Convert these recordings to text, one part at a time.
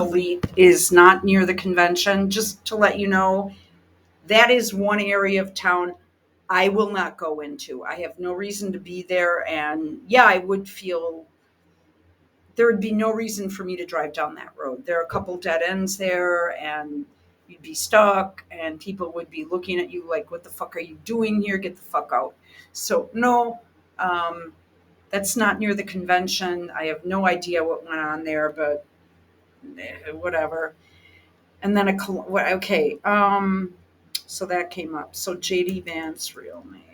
elite is not near the convention. Just to let you know, that is one area of town I will not go into. I have no reason to be there. And yeah, I would feel there would be no reason for me to drive down that road. There are a couple dead ends there, and you'd be stuck, and people would be looking at you like, what the fuck are you doing here? Get the fuck out. So, no, um, that's not near the convention. I have no idea what went on there, but whatever. And then okay, so that came up. So JD Vance's real name.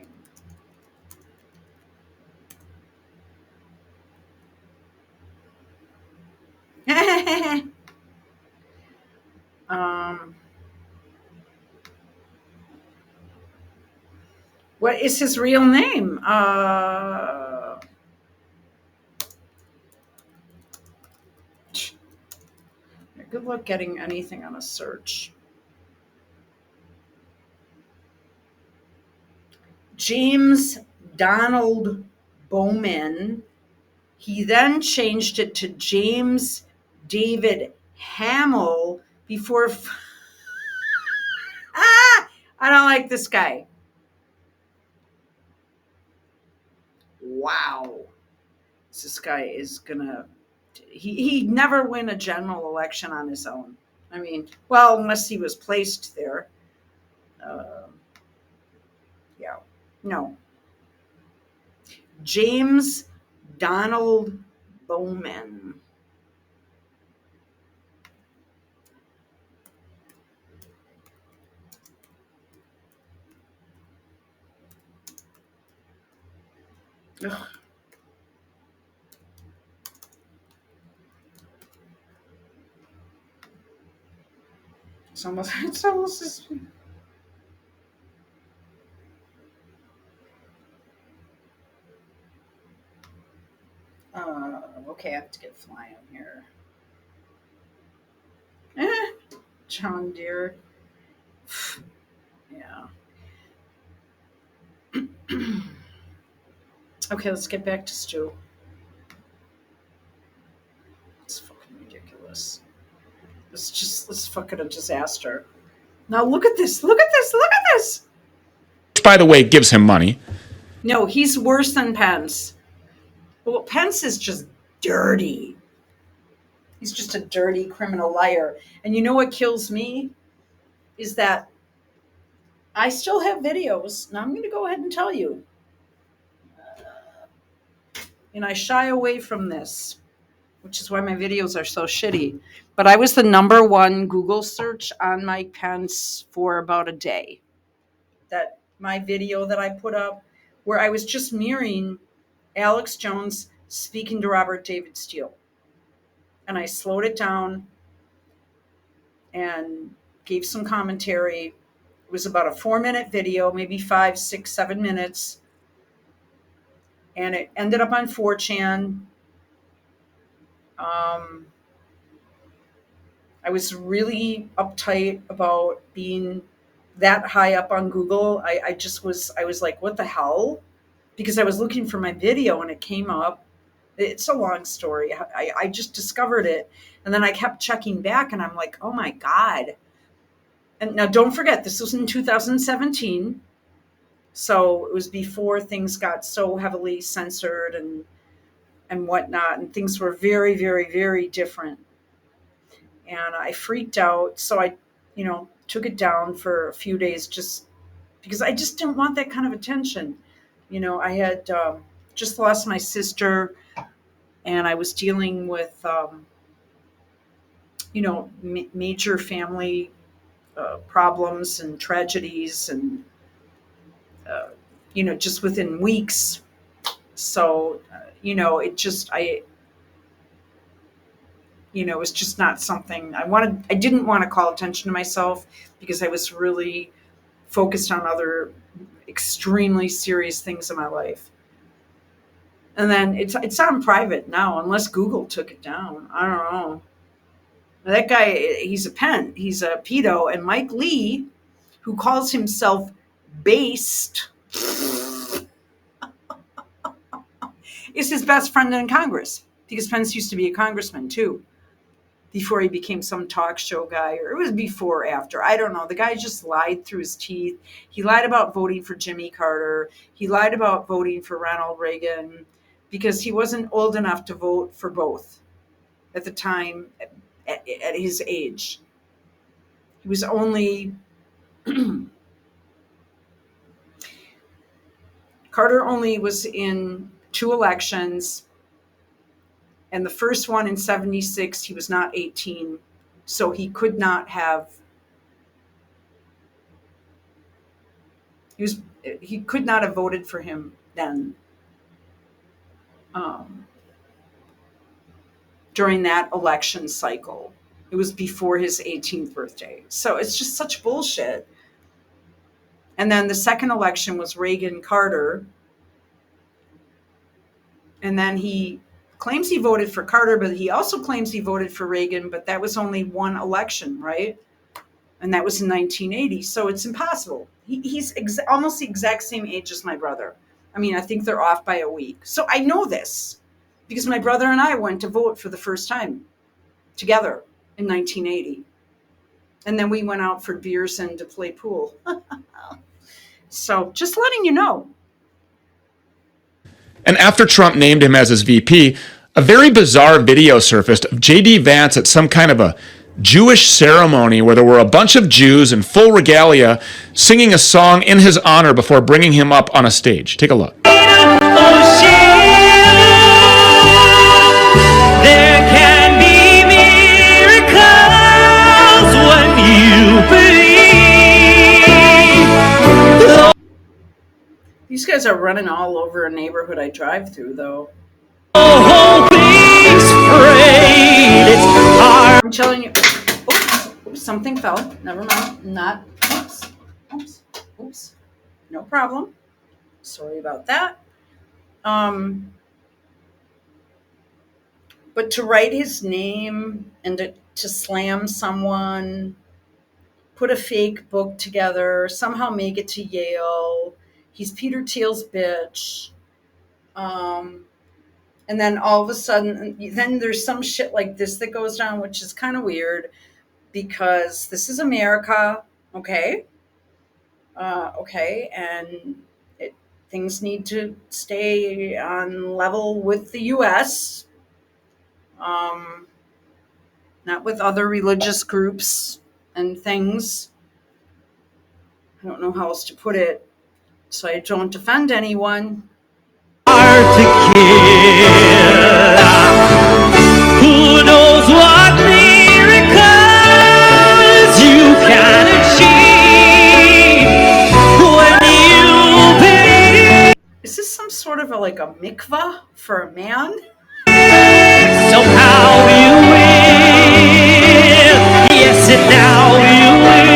um, what is his real name? Good luck getting anything on a search. James Donald Bowman. He then changed it to James David Hamill before. I don't like this guy. Wow. This guy is gonna. He'd never win a general election on his own. I mean, well, unless he was placed there. Uh, yeah. No. James Donald Bowman. Ugh. It's almost as. Okay, I have to get flying here. John Deere. Yeah. Okay, let's get back to Stu. It's fucking ridiculous. Let's fucking a disaster. Now look at this. Look at this. Look at this. By the way, gives him money. No, he's worse than Pence. Well, Pence is just dirty. He's just a dirty criminal liar. And you know what kills me? Is that I still have videos. Now I'm going to go ahead and tell you. And I shy away from this, which is why my videos are so shitty. But I was the #1 Google search on Mike Pence for about a day. That my video that I put up, where I was just mirroring Alex Jones speaking to Robert David Steele. And I slowed it down and gave some commentary. It was about a 4-minute video, maybe 5, 6, 7 minutes. And it ended up on 4chan. I was really uptight about being that high up on Google. I was like, what the hell? Because I was looking for my video and it came up. It's a long story. I just discovered it. And then I kept checking back and I'm like, oh my God. And now don't forget, this was in 2017. So it was before things got so heavily censored and whatnot. And things were very, very, very different. And I freaked out. So I, took it down for a few days just because I just didn't want that kind of attention. I had just lost my sister and I was dealing with, major family problems and tragedies and, just within weeks. So, it was just not something I didn't want to call attention to myself because I was really focused on other extremely serious things in my life. And then it's on private now, unless Google took it down. I don't know. That guy, he's a pedo, and Mike Lee, who calls himself based, is his best friend in Congress because Pence used to be a congressman too. before he became some talk show guy, or it was before or after. I don't know. The guy just lied through his teeth. He lied about voting for Jimmy Carter. He lied about voting for Ronald Reagan because he wasn't old enough to vote for both at the time at his age. He was only Carter only was in 2 elections, and the first one in 76, he was not 18, so he could not have, he could not have voted for him then, during that election cycle. It was before his 18th birthday. So it's just such bullshit. And then the second election was Reagan Carter. And then he claims he voted for Carter, but he also claims he voted for Reagan, but that was only one election, right? And that was in 1980. So it's impossible. He's almost the exact same age as my brother. I mean, I think they're off by a week. So I know this because my brother and I went to vote for the first time together in 1980. And then we went out for beers and to play pool. So just letting you know. And after Trump named him as his VP, a very bizarre video surfaced of J.D. Vance at some kind of a Jewish ceremony where there were a bunch of Jews in full regalia singing a song in his honor before bringing him up on a stage. Take a look. These guys are running all over a neighborhood I drive through, though. I'm telling you. Oops, something fell. Never mind. Oops. No problem. Sorry about that. But to write his name and to slam someone, put a fake book together, somehow make it to Yale. He's Peter Thiel's bitch. And then all of a sudden, then there's some shit like this that goes down, which is kind of weird because this is America, okay? And things need to stay on level with the U.S., not with other religious groups and things. I don't know how else to put it, so I don't offend anyone. Hard to kill. Who knows what miracles you can achieve when you believe. Is this some sort of like a mikvah for a man? Somehow you will. Yes, and now you will.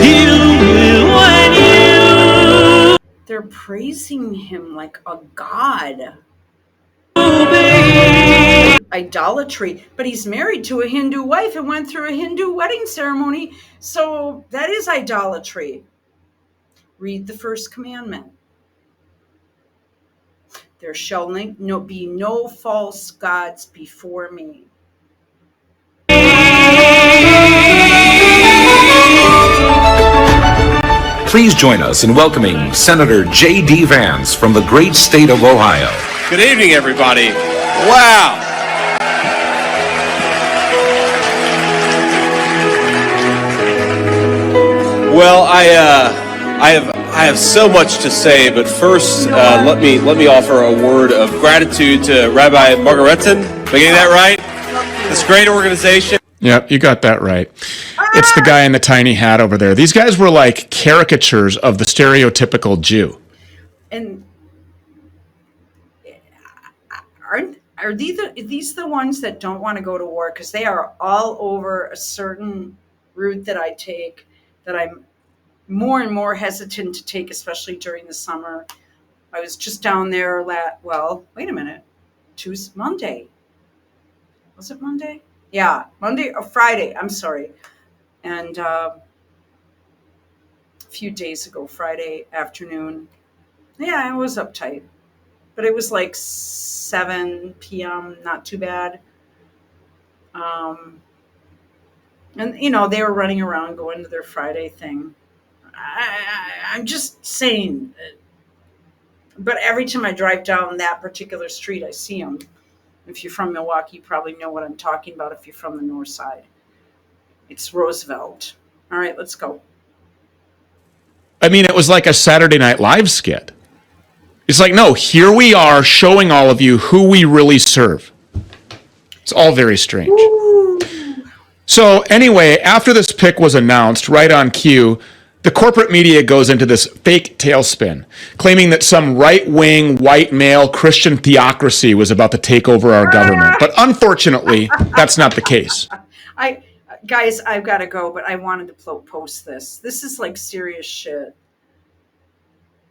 You will when you. They're praising him like a god. Idolatry. But he's married to a Hindu wife and went through a Hindu wedding ceremony. So that is idolatry. Read the first commandment. There shall be no false gods before me. Please join us in welcoming Senator J.D. Vance from the great state of Ohio. Good evening, everybody. Wow. Well, I have so much to say, but first, let me offer a word of gratitude to Rabbi Margaretin. Am I getting that right? This great organization. Yep, you got that right. It's the guy in the tiny hat over there. These guys were like caricatures of the stereotypical Jew. And are these the ones that don't want to go to war? Because they are all over a certain route that I take that I'm more and more hesitant to take, especially during the summer. I was just down there wait a minute. Monday. Was it Monday? Yeah, Monday or Friday. I'm sorry. And a few days ago, Friday afternoon. Yeah, I was uptight. But it was like 7 p.m., not too bad. Um, and they were running around going to their Friday thing. I'm just saying, but every time I drive down that particular street, I see them. If you're from Milwaukee, you probably know what I'm talking about. If you're from the north side, it's Roosevelt. All right, let's go. I mean, it was like a Saturday Night Live skit. It's like, no, here we are showing all of you who we really serve. It's all very strange. Ooh. So anyway, after this pick was announced, right on cue, the corporate media goes into this fake tailspin, claiming that some right-wing, white male Christian theocracy was about to take over our government. But unfortunately, that's not the case. Guys, I've got to go, but I wanted to post this. This is like serious shit.